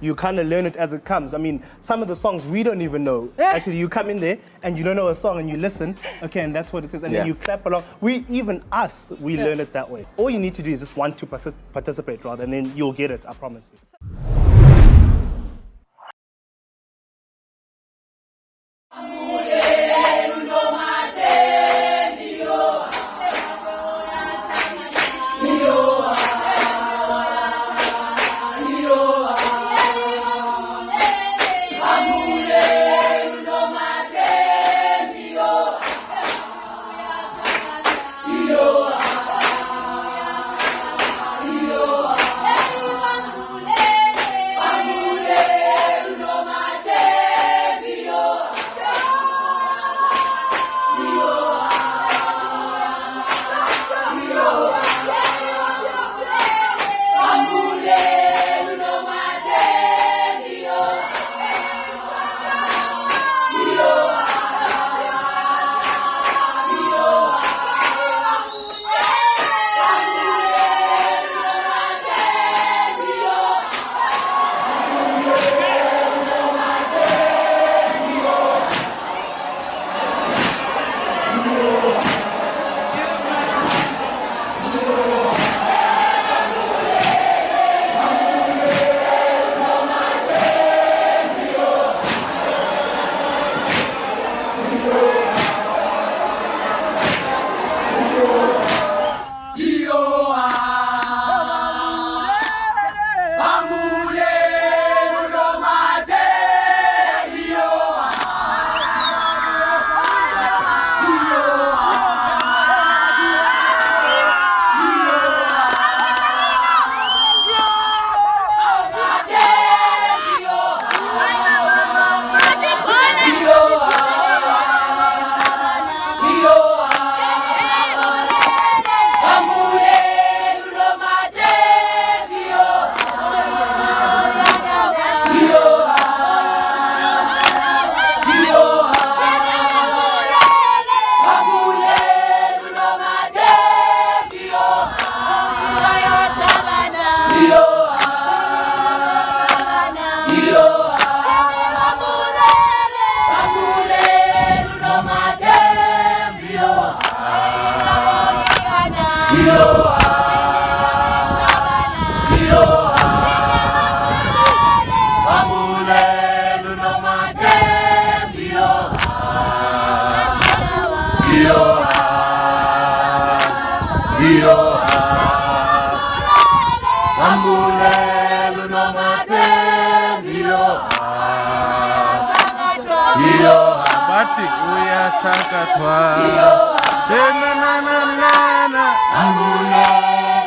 you kind of learn it as it comes. I mean, some of the songs we don't even know. Actually, you come in there and you don't know a song and you listen, okay, and that's what it says, and then you clap along. We learn it that way. All you need to do is just want to participate, rather, and then you'll get it, I promise you. Bambulele uNomathemba bathi uyathakathwa. Bambulele